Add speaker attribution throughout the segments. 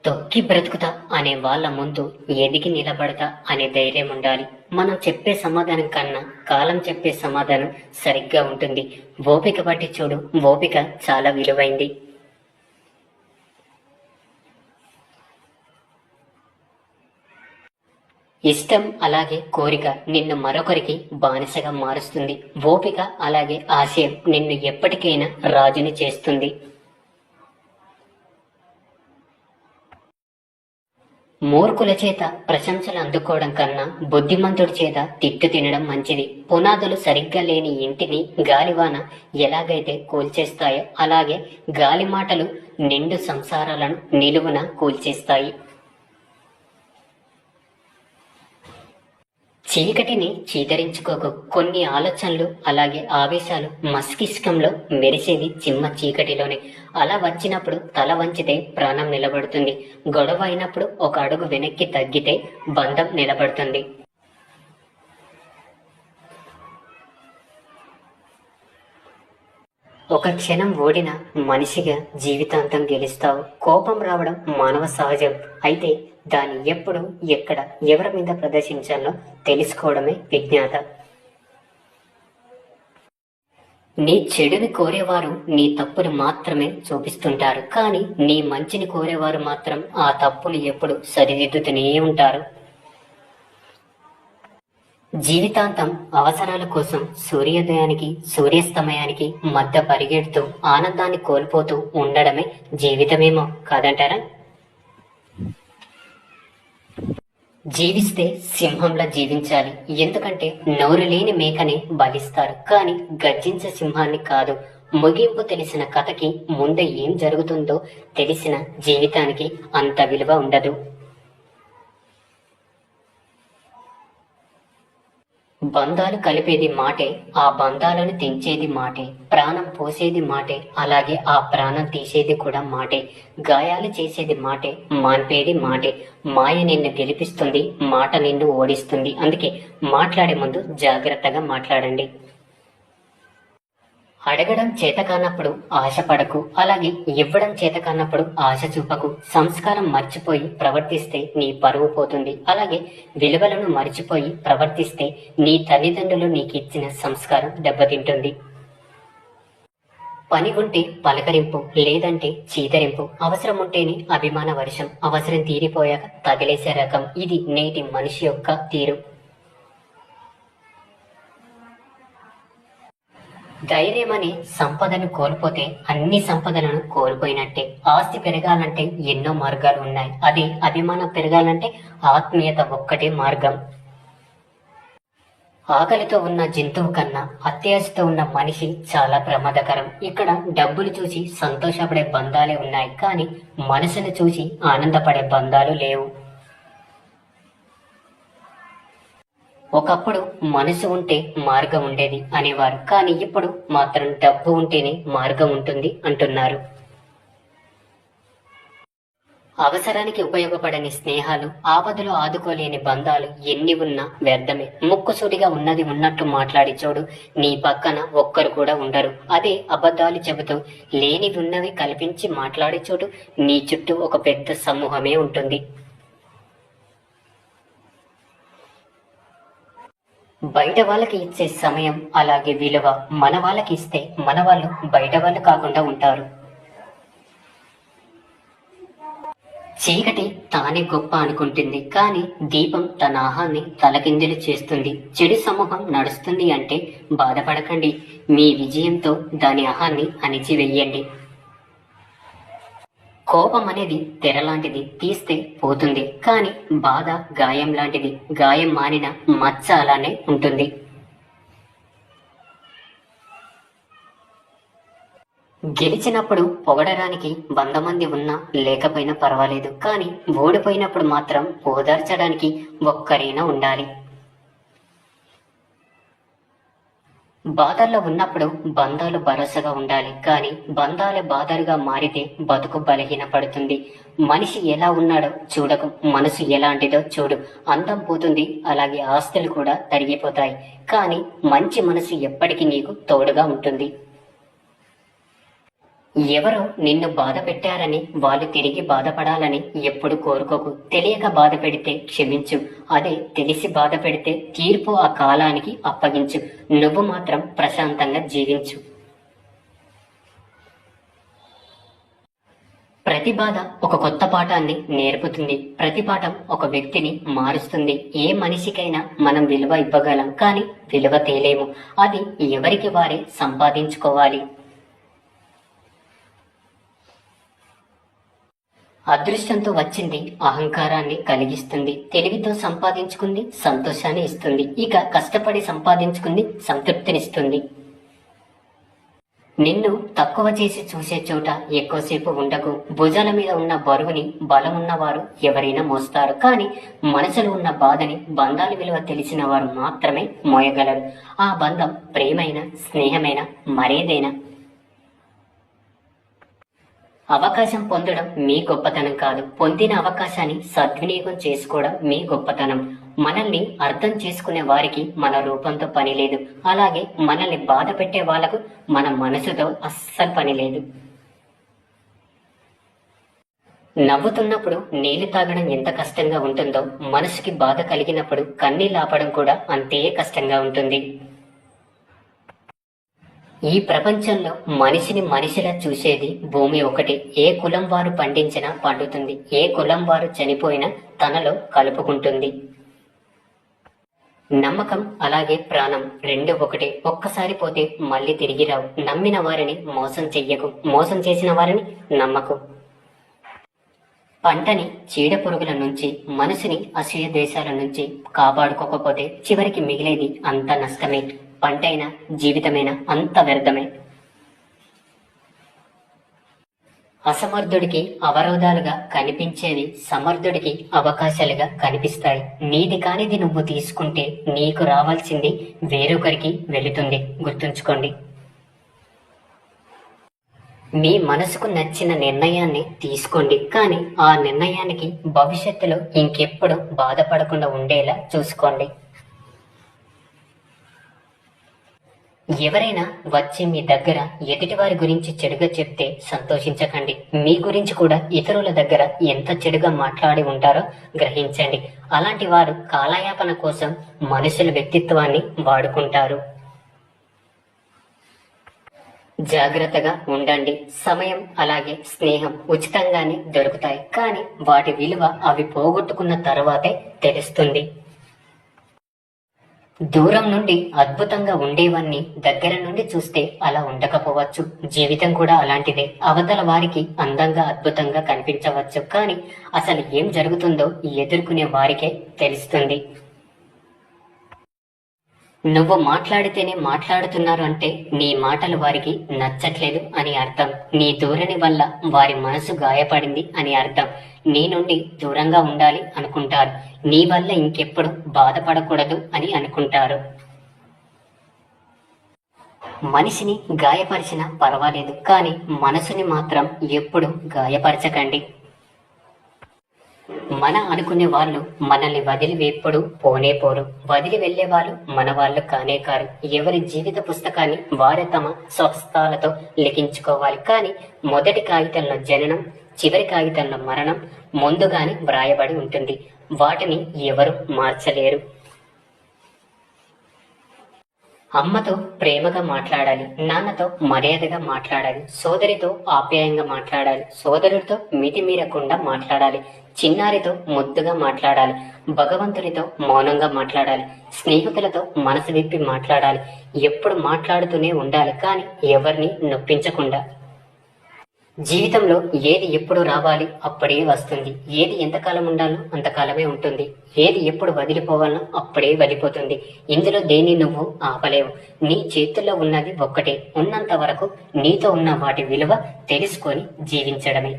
Speaker 1: తొక్కి బ్రతుకుతా అనే వాళ్ళ ముందు ఎదిగి నిలబడతా అనే ధైర్యం ఉండాలి. మనం చెప్పే సమాధానం కన్నా కాలం చెప్పే సమాధానం సరిగ్గా ఉంటుంది. ఓపిక పట్టి చూడు, ఓపిక చాలా విలువైంది. ఇష్టం అలాగే కోరిక నిన్ను మరొకరికి బానిసగా మారుస్తుంది. ఓపిక అలాగే ఆశయం నిన్ను ఎప్పటికైనా రాజుని చేస్తుంది. మూర్ఖుల చేత ప్రశంసలు అందుకోవడం కన్నా బుద్ధిమంతుడి చేత తిట్టు తినడం మంచిది. పునాదులు సరిగ్గా లేని ఇంటిని గాలివాన ఎలాగైతే కూల్చేస్తాయో అలాగే గాలి మాటలు నిండు సంసారాలను నిలువున కూల్చేస్తాయి. చీకటిని చీదరించుకోకు. కొన్ని ఆలోచనలు అలాగే ఆవేశాలు మస్తిష్కంలో మెరిసేది చిమ్మ చీకటిలోనే. అలా వచ్చినప్పుడు తల వంచితే ప్రాణం నిలబడుతుంది. గొడవ అయినప్పుడు ఒక అడుగు వెనక్కి తగ్గితే బంధం నిలబడుతుంది. ఒక క్షణం ఓడిన మనిషిగా జీవితాంతం గెలుస్తావు. కోపం రావడం మానవ సహజం. అయితే దాన్ని ఎప్పుడు, ఎక్కడ, ఎవరి మీద ప్రదర్శించాలో తెలుసుకోవడమే విజ్ఞాత. నీ చెడుని కోరేవారు నీ తప్పును మాత్రమే చూపిస్తుంటారు, కానీ నీ మంచిని కోరేవారు మాత్రం ఆ తప్పును ఎప్పుడు సరిదిద్దుతూనే ఉంటారు. జీవితాంతం అవసరాల కోసం సూర్యోదయానికి సూర్యాస్తమయానికి మధ్య పరిగెడుతూ ఆనందాన్ని కోల్పోతూ ఉండడమే జీవితమేమో కాదంటారా? జీవిస్తే సింహంలా జీవించాలి. ఎందుకంటే నోరు లేని మేకని బలిస్తారు, కానీ గర్జించే సింహాన్ని కాదు. ముగింపు తెలిసిన కథకి ముందే ఏం జరుగుతుందో తెలిసిన జీవితానికి అంత విలువ ఉండదు. బంధాలు కలిపేది మాటే, ఆ బంధాలను తెంచేది మాటే. ప్రాణం పోసేది మాటే, అలాగే ఆ ప్రాణం తీసేది కూడా మాటే. గాయాలు చేసేది మాటే, మాన్పేది మాటే. మాయ నిన్ను గెలిపిస్తుంది, మాట నిన్ను ఓడిస్తుంది. అందుకే మాట్లాడే ముందు జాగ్రత్తగా మాట్లాడండి. అడగడం చేత కానప్పుడు ఆశపడకు, అలాగే ఇవ్వడం చేత కానప్పుడు ఆశ చూపకు. సంస్కారం మర్చిపోయి ప్రవర్తిస్తే నీ పరువు పోతుంది. అలాగే విలువలను మర్చిపోయి ప్రవర్తిస్తే నీ తల్లిదండ్రులు నీకు ఇచ్చిన సంస్కారం దెబ్బతింటుంది. పని ఉంటే పలకరింపు, లేదంటే చీదరింపు. అవసరం ఉంటేనే అభిమాన వర్షం, అవసరం తీరిపోయాక తగిలేసే రకం. ఇది నేటి మనిషి యొక్క తీరు. ధైర్యమనే సంపదను కోల్పోతే అన్ని సంపదలను కోల్పోయినట్టే. ఆస్తి పెరగాలంటే ఎన్నో మార్గాలు ఉన్నాయి. అదే అభిమానం పెరగాలంటే ఆత్మీయత ఒక్కటే మార్గం. ఆకలితో ఉన్న జంతువు కన్నా అత్యాశతో ఉన్న మనిషి చాలా ప్రమాదకరం. ఇక్కడ డబ్బులు చూసి సంతోషపడే బంధాలే ఉన్నాయి, కానీ మనసును చూసి ఆనందపడే బంధాలు లేవు. ఒకప్పుడు మనసు ఉంటే మార్గం ఉండేది అనేవారు, కానీ ఇప్పుడు మాత్రం డబ్బు ఉంటేనే మార్గం ఉంటుంది అంటున్నారు. అవసరానికి ఉపయోగపడని స్నేహాలు, ఆపదలో ఆదుకోలేని బంధాలు ఎన్ని ఉన్నా వ్యర్థమే. ముక్కుసూటిగా ఉన్నది ఉన్నట్టు మాట్లాడి చూడు, నీ పక్కన ఒక్కరు కూడా ఉండరు. అదే అబద్ధాలు చెబుతూ లేనివి ఉన్నవి కల్పించి మాట్లాడి చూడు, నీ చుట్టూ ఒక పెద్ద సమూహమే ఉంటుంది. బయట వాళ్ళకి ఇచ్చే సమయం అలాగే విలువ మన వాళ్ళకి ఇస్తే మన వాళ్ళు బయట వాళ్ళు కాకుండా ఉంటారు. చీకటి తానే గొప్ప అనుకుంటుంది, కానీ దీపం తన ఆహాన్ని తలకిందులు చేస్తుంది. చెడు సమూహం నడుస్తుంది అంటే బాధపడకండి, మీ విజయంతో దాని ఆహాన్ని అణిచివేయండి. కోపం అనేది తెర లాంటిది, తీస్తే పోతుంది, కానీ బాధ గాయం లాంటిది, గాయం మానిన మచ్చ అలానే ఉంటుంది. గెలిచినప్పుడు పొగడడానికి 100 మంది ఉన్నా లేకపోయినా పర్వాలేదు, కానీ ఓడిపోయినప్పుడు మాత్రం ఓదార్చడానికి ఒక్కరైనా ఉండాలి. బాధల్లో ఉన్నప్పుడు బంధాలు భరోసాగా ఉండాలి, కానీ బంధాలే బాధలుగా మారితే బతుకు బలహీనపడుతుంది. మనిషి ఎలా ఉన్నాడో చూడకు, మనసు ఎలాంటిదో చూడు. అందం పోతుంది, అలాగే ఆస్తులు కూడా తరిగిపోతాయి, కానీ మంచి మనసు ఎప్పటికీ నీకు తోడుగా ఉంటుంది. ఎవరో నిన్ను బాధ పెట్టారని వాళ్ళు తిరిగి బాధపడాలని ఎప్పుడు కోరుకోకు. తెలియక బాధ పెడితే క్షమించు. అదే తెలిసి బాధ పెడితే తీర్పు ఆ కాలానికి అప్పగించు. నువ్వు మాత్రం ప్రశాంతంగా జీవించు. ప్రతి బాధ ఒక కొత్త పాఠాన్ని నేర్పుతుంది. ప్రతి పాఠం ఒక వ్యక్తిని మారుస్తుంది. ఏ మనిషికైనా మనం విలువ ఇవ్వగలం, కానీ విలువ తేలేము. అది ఎవరికి వారే సంపాదించుకోవాలి. అదృష్టంతో వచ్చింది అహంకారాన్ని కలిగిస్తుంది. తెలివితో సంపాదించుకుంది సంతోషాన్ని ఇస్తుంది. ఇక కష్టపడి సంపాదించుకుంది సంతృప్తినిస్తుంది. నిన్ను తక్కువ చేసి చూసే చోట ఎక్కువసేపు ఉండకు. భుజాల మీద ఉన్న బరువుని బలం ఉన్నవారు ఎవరైనా మోస్తారు, కానీ మనసులో ఉన్న బాధని, బంధాల విలువ తెలిసిన వారు మాత్రమే మోయగలరు. ఆ బంధం ప్రేమైన, స్నేహమైన, మరేదైనా. అవకాశం పొందడం మీ గొప్పతనం కాదు, పొందిన అవకాశాన్ని సద్వినియోగం చేసుకోవడం మీ గొప్పతనం. మనల్ని అర్థం చేసుకునే వారికి మన రూపంతో పని లేదు. అలాగే మనల్ని బాధ పెట్టే వాళ్లకు మన మనసుతో అస్సలు పని లేదు. నవ్వుతున్నప్పుడు నీళ్లు తాగడం ఎంత కష్టంగా ఉంటుందో, మనసుకి బాధ కలిగినప్పుడు కన్నీళ్ళు ఆపడం కూడా అంతే కష్టంగా ఉంటుంది. ఈ ప్రపంచంలో మనిషిని మనిషిలా చూసేది భూమి ఒకటి. ఏ కులం వారు పండించినా పండుతుంది, ఏ కులం వారు చనిపోయినా తనలో కలుపుకుంటుంది. నమ్మకం అలాగే ప్రాణం రెండు ఒకటే. ఒక్కసారి పోతే మళ్ళీ తిరిగి రావు. నమ్మిన వారిని మోసం చెయ్యకు, మోసం చేసిన వారిని నమ్మకు. పంటని చీడ పురుగుల నుంచి, మనసుని అసూయ ద్వేషాల నుంచి కాపాడుకోకపోతే చివరికి మిగిలేది అంత నష్టమే. పంటైనా జీవితమైనా అంత వ్యర్థమే. అసమర్థుడికి అవరోధాలుగా కనిపించేవి సమర్థుడికి అవకాశాలుగా కనిపిస్తాయి. నీది కానిది నువ్వు తీసుకుంటే నీకు రావాల్సింది వేరొకరికి వెళుతుంది. గుర్తుంచుకోండి. మీ మనసుకు నచ్చిన నిర్ణయాన్ని తీసుకోండి, కానీ ఆ నిర్ణయానికి భవిష్యత్తులో ఇంకెప్పుడు బాధపడకుండా ఉండేలా చూసుకోండి. ఎవరైనా వచ్చి మీ దగ్గర ఎదుటివారి గురించి చెడుగా చెప్తే సంతోషించకండి. మీ గురించి కూడా ఇతరుల దగ్గర ఎంత చెడుగా మాట్లాడి ఉంటారో గ్రహించండి. అలాంటి వారు కాలయాపన కోసం మనుషుల వ్యక్తిత్వాన్ని వాడుకుంటారు. జాగ్రత్తగా ఉండండి. సమయం అలాగే స్నేహం ఉచితంగానే దొరుకుతాయి, కానీ వాటి విలువ అవి పోగొట్టుకున్న తర్వాతే తెలుస్తుంది. దూరం నుండి అద్భుతంగా ఉండేవన్నీ దగ్గర నుండి చూస్తే అలా ఉండకపోవచ్చు. జీవితం కూడా అలాంటిదే. అవతల వారికి అందంగా అద్భుతంగా కనిపించవచ్చు, కానీ అసలు ఏం జరుగుతుందో ఎదుర్కొనే వారికే తెలుస్తుంది. నువ్వు మాట్లాడితేనే మాట్లాడుతున్నారు అంటే నీ మాటలు వారికి నచ్చట్లేదు అని అర్థం. నీ ధోరణి వల్ల వారి మనసు గాయపడింది అని అర్థం. నీ నుండి దూరంగా ఉండాలి అనుకుంటారు. నీ వల్ల ఇంకెప్పుడు బాధపడకూడదు అని అనుకుంటారు. మనిషిని గాయపరిచినా పర్వాలేదు, కానీ మనసుని మాత్రం ఎప్పుడు గాయపరచకండి. మన అనుకునే వాళ్ళు మనల్ని వదిలి ఎప్పుడు పోనే పోరు. వదిలి వెళ్లే వాళ్ళు మన వాళ్ళు కానే కారు. ఎవరి జీవిత పుస్తకాన్ని వారే తమ స్వహస్తాలతో లిఖించుకోవాలి, కానీ మొదటి కాగితంలో జననం, చివరి కాగితంలో మరణం ముందుగానే వ్రాయబడి ఉంటుంది. వాటిని ఎవరు మార్చలేరు. అమ్మతో ప్రేమగా మాట్లాడాలి, నాన్నతో మర్యాదగా మాట్లాడాలి, సోదరితో ఆప్యాయంగా మాట్లాడాలి, సోదరుడితో మితిమీరకుండా మాట్లాడాలి, చిన్నారితో ముద్దుగా మాట్లాడాలి, భగవంతునితో మౌనంగా మాట్లాడాలి, స్నేహితులతో మనసు విప్పి మాట్లాడాలి. ఎప్పుడు మాట్లాడుతూనే ఉండాలి, కానీ ఎవరిని నొప్పించకుండా. జీవితంలో ఏది ఎప్పుడు రావాలి అప్పుడే వస్తుంది. ఏది ఎంతకాలం ఉండాలో అంతకాలమే ఉంటుంది. ఏది ఎప్పుడు వదిలిపోవాలనో అప్పుడే వదిలిపోతుంది. ఇందులో దేన్ని నువ్వు ఆపలేవు. నీ చేతుల్లో ఉన్నది ఒక్కటే. ఉన్నంత వరకు నీతో ఉన్న వాటి విలువ తెలుసుకొని జీవించడమే.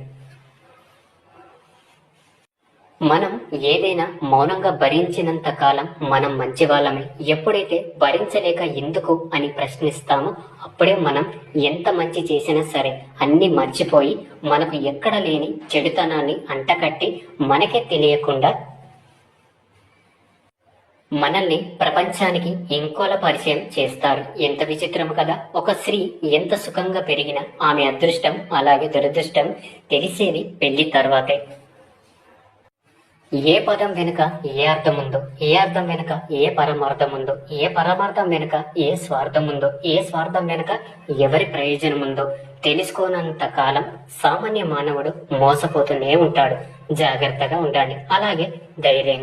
Speaker 1: మనం ఏదైనా మౌనంగా భరించినంత కాలం మనం మంచి వాళ్ళమే. ఎప్పుడైతే భరించలేక ఎందుకు అని ప్రశ్నిస్తామో అప్పుడే మనం ఎంత మంచి చేసినా సరే అన్ని మర్చిపోయి మనకు ఎక్కడ లేని చెడుతనాన్ని అంటకట్టి మనకే తెలియకుండా మనల్ని ప్రపంచానికి ఇంకోలా పరిచయం చేస్తారు. ఎంత విచిత్రం కదా. ఒక స్త్రీ ఎంత సుఖంగా పెరిగినా ఆమె అదృష్టం అలాగే దురదృష్టం తెలిసేది పెళ్లి తర్వాతే. ఏ పదం వెనుక ఏ అర్థం ఉందో, ఏ అర్థం వెనుక ఏ పరమార్థం ఉందో, ఏ పరమార్థం వెనుక ఏ స్వార్థం ఉందో, ఏ స్వార్థం వెనుక ఎవరి ప్రయోజనం ఉందో తెలుసుకోనంత కాలం సామాన్య మానవుడు మోసపోతూనే ఉంటాడు. జాగ్రత్తగా ఉండండి, అలాగే ధైర్యంగా